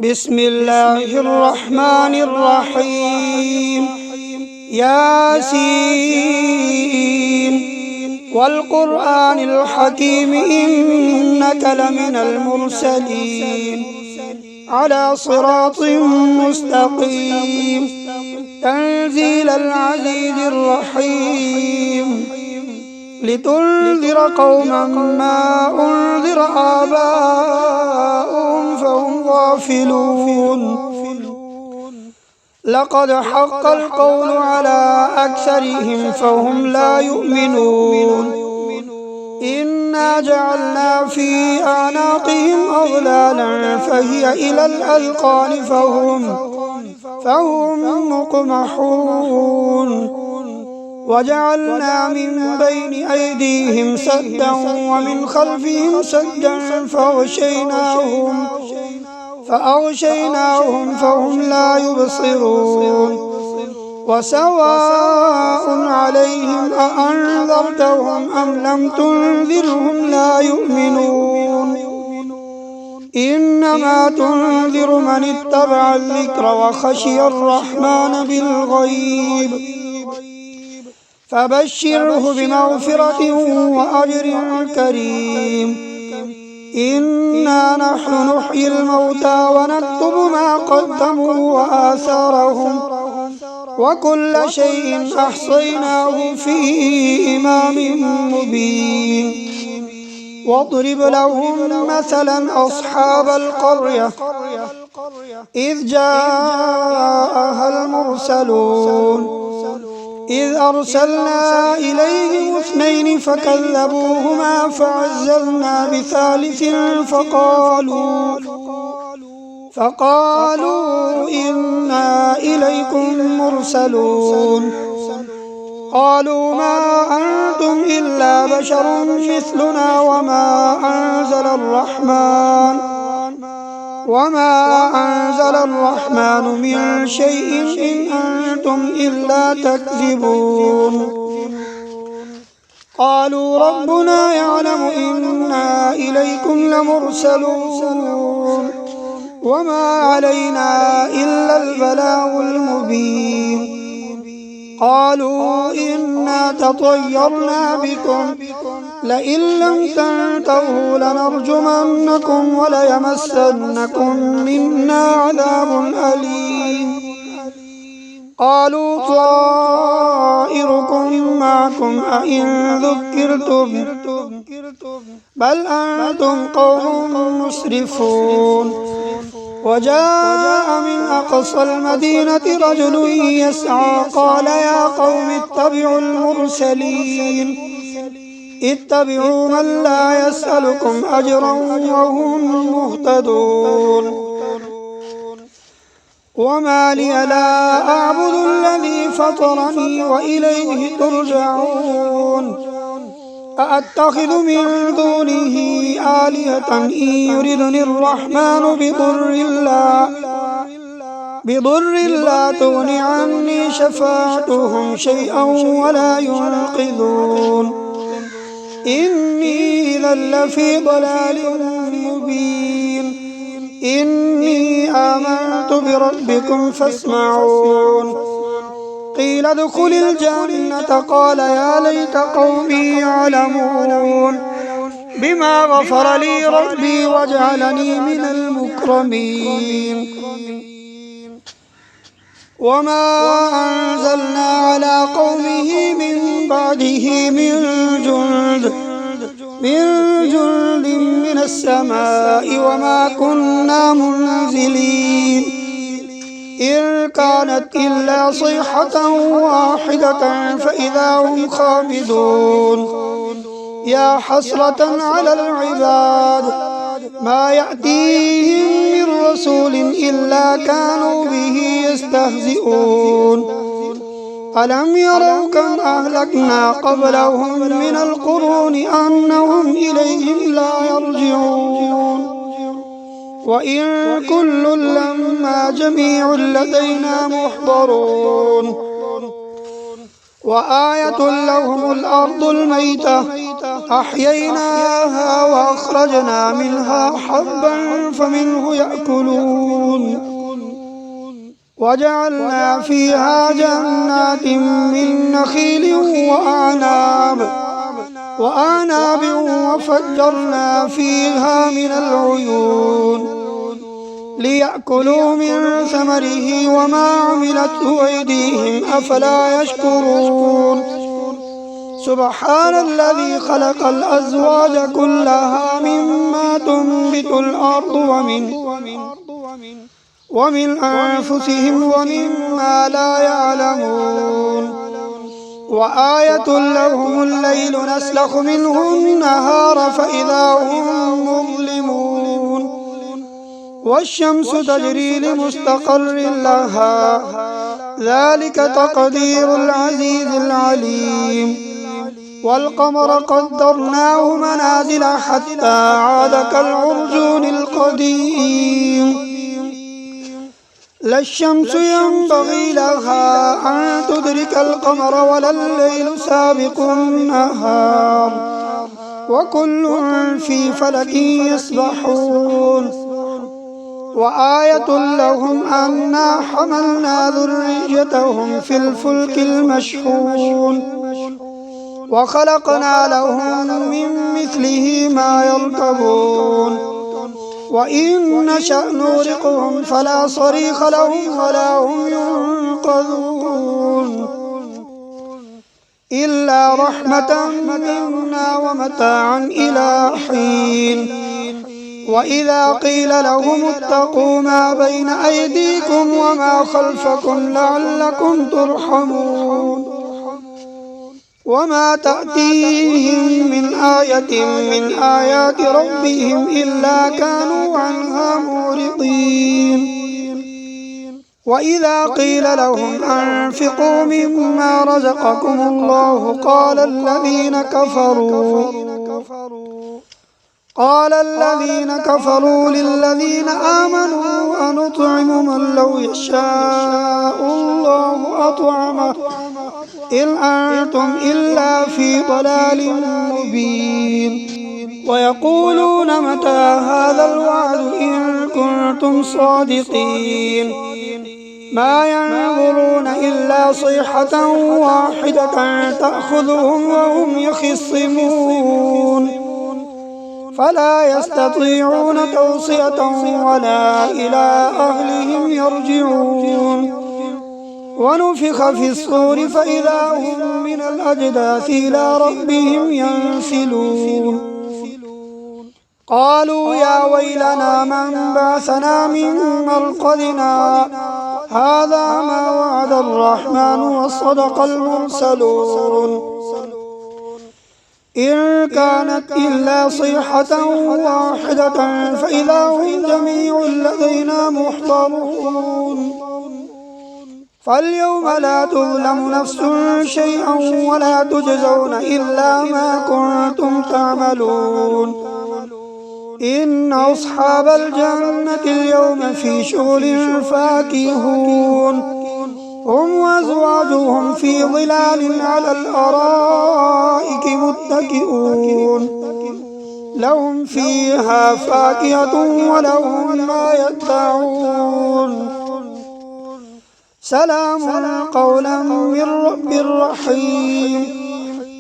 بسم الله الرحمن الرحيم. ياسين والقرآن الحكيم إنك لمن المرسلين على صراط مستقيم تنزيل العزيز الرحيم لتنذر قوما ما أنذر آباؤهم فهم غافلون. لقد حق القول على أكثرهم فهم لا يؤمنون. إنا جعلنا في أعناقهم أغلالا فهي إلى الأذقان فهم مقمحون. وجعلنا من بين أيديهم سدا ومن خلفهم سدا فأغشيناهم فهم لا يبصرون. وسواء عليهم أأنذرتهم أم لم تنذرهم لا يؤمنون. إنما تنذر من اتبع الذكر وخشي الرحمن بالغيب فبشره بمغفرة وأجر كريم. إنا نحن نحيي الموتى ونكتب ما قدموا وآثارهم وكل شيء أحصيناه في إمام مبين. واضرب لهم مثلا أصحاب القرية إذ جاءها المرسلون إذ أرسلنا إليهم 2 فكذبوهما فعززنا بثالث فقالوا إنا إليكم مرسلون. قالوا ما أنتم إلا بشر مثلنا وما أنزل الرحمن من شيء إن أنتم إلا تكذبون. قالوا ربنا يعلم إنا إليكم لمرسلون وما علينا إلا البلاغ المبين. قالوا إنا تطيرنا بكم لئن لم تنتهوا لنرجمنكم وليمسنكم منا عذاب أليم. قالوا طائركم معكم أئن ذكرتم بل أنتم قوم مسرفون. وجاء من أقصى المدينة رجل يسعى قال يا قوم اتبعوا المرسلين اتبعوا من لا يسألكم أجرا وهم مهتدون. وما لي لا أعبد الذي فطرني وإليه ترجعون. أأتخذ من دونه آلهة إن يردني الرحمن بضر لا تغن عني شفاعتهم شيئا ولا ينقذون. إني إذا لفي ضلال مبين. إني آمنت بربكم فاسمعون. قيل ادخل الجنة قال يا ليت قومي يعلمون بما غفر لي ربي وجعلني من المكرمين. وما أنزلنا على قومه من بعده من جند من السماء وما كنا منزلين إن كانت إلا صيحة واحدة فإذا هم خامدون. يا حسرة على العباد ما يأتيهم من رسول إلا كانوا به يستهزئون. ألم يروا كم أهلكنا قبلهم من القرون أنهم إليهم لا يرجعون. وإن كل لما جميع لدينا محضرون. وآية لهم الأرض الميتة أحييناها وأخرجنا منها حبا فمنه يأكلون وجعلنا فيها جنات من نخيل وأعناب وفجرنا فيها من العيون ليأكلوا من ثمره وما عملته أيديهم أفلا يشكرون سبحان الذي خلق الأزواج كلها مما تنبت الأرض ومن أنفسهم ومما لا يعلمون وآية لهم الليل نسلخ منه النهار فإذا هم مظلمون والشمس تجري لمستقر لها ذلك تقدير العزيز العليم والقمر قدرناه منازل حتى عاد كالعرجون القديم لا الشمس ينبغي لها أن تدرك القمر ولا الليل سابق النهار وكل في فلك يسبحون وآية لهم أنا حملنا ذريتهم في الفلك المشحون وخلقنا لهم من مثله ما يركبون وإن نشأ نغرقهم فلا صريخ لهم ولا هم ينقذون إلا رحمة منا ومتاعا إلى حين وإذا قيل لهم اتقوا ما بين أيديكم وما خلفكم لعلكم ترحمون وما تأتيهم من آية من آيات ربهم إلا كانوا عنها معرضين وإذا قيل لهم أنفقوا مما رزقكم الله قال الذين كفروا للذين آمنوا أنطعم من لو يشاء الله أطعمه إن أنتم إلا في ضلال مبين ويقولون متى هذا الوعد إن كنتم صادقين ما ينظرون إلا صيحة واحدة تأخذهم وهم يخصمون فلا يستطيعون توصية ولا إلى أهلهم يرجعون ونفخ في الصور فإذا هم من الأجداث إلى ربهم ينسلون قالوا يا ويلنا من بعثنا من مرقدنا هذا ما وعد الرحمن وصدق المرسلون إن كانت إلا صيحة واحدة فإذا هم جميع لدينا محضرون فاليوم لا تظلم نفس شيئا ولا تجزون إلا ما كنتم تعملون إن أصحاب الجنة اليوم في شغل فاكهون هم وأزواجهم في ظلال على الأرائك متكئون لهم فيها فاكهة ولهم ما يدعون سلام قولا من رب رحيم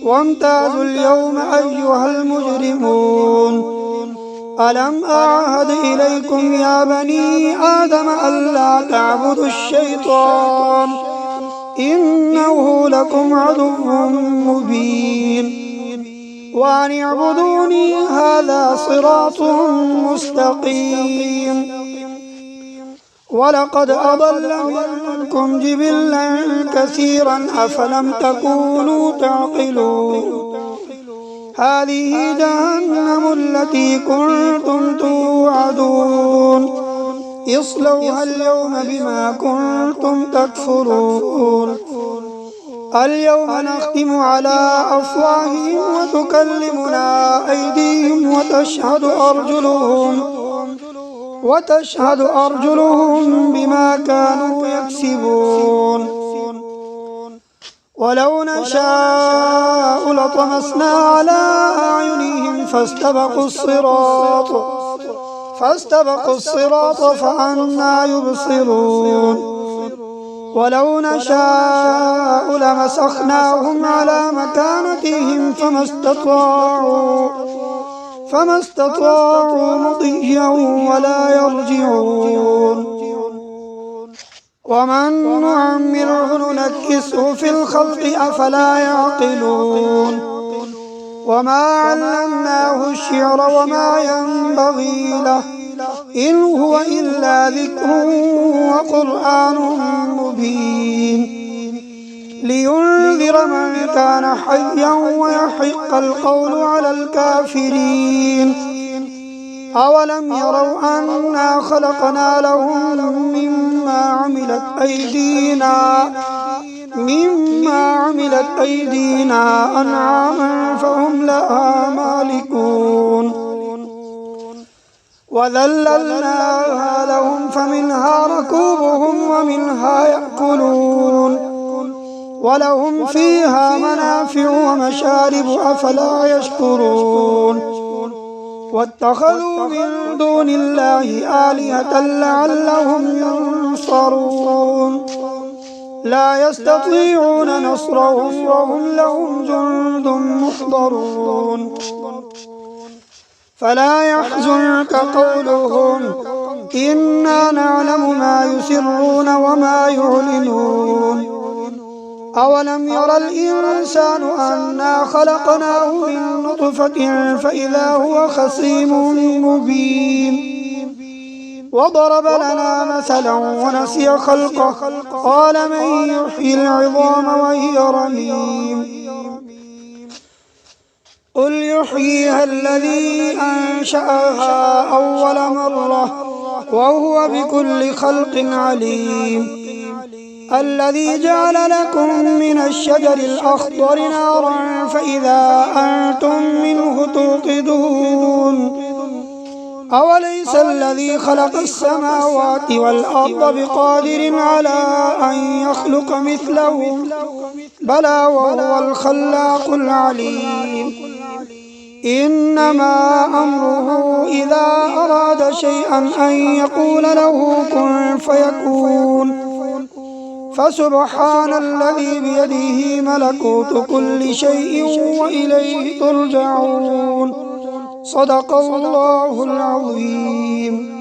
وامتازوا اليوم أيها المجرمون ألم أعهد إليكم يا بني آدم ألا تعبدوا الشيطان إنه لكم عدو مبين وأن اعبدوني هذا صراط مستقيم ولقد أضل منكم جبلا كثيرا أفلم تكونوا تعقلون هذه جهنم التي كنتم توعدون اصلوها اليوم بما كنتم تكفرون اليوم نختم على أفواههم وتكلمنا أيديهم وتشهد أرجلهم بما كانوا يكسبون ولو نشاء لطمسنا على أعينهم فاستبقوا الصراط فأنى يبصرون ولو نشاء لمسخناهم على مكانتهم فما استطاعوا مضيا ولا يرجعون ومن نعمره ننكسه في الخلق أفلا يعقلون وما علمناه الشعر وما ينبغي له إن هو إلا ذكر وقرآن مبين لينذر من كان حيا ويحق القول على الكافرين أولم يروا أنا خلقنا لهم مما عملت أيدينا أنعاما فهم لها مالكون وذللناها لهم فمنها ركوبهم ومنها يأكلون ولهم فيها منافع ومشارب أفلا يشكرون واتخذوا من دون الله آلهة لعلهم ينصرون لا يستطيعون نصرهم وهم لهم جند محضرون فلا يحزنك قولهم إنا نعلم ما يسرون وما يعلنون أولم ير الإنسان أنا خلقناه من نطفة فإذا هو خصيم مبين وضرب لنا مثلا ونسي خلقه قال من يحيي العظام وهي رميم قل يحييها الذي أنشأها أول مرة وهو بكل خلق عليم الذي جعل لكم من الشجر الأخضر نارا فإذا أنتم منه توقدون أوليس الذي خلق السماوات والأرض بقادر على أن يخلق مثلهم بلى وهو الخلاق العليم إنما أمره إذا أراد شيئا أن يقول له كن فيكون فسبحان الذي بيده ملكوت كل شيء وإليه ترجعون صدق الله العظيم.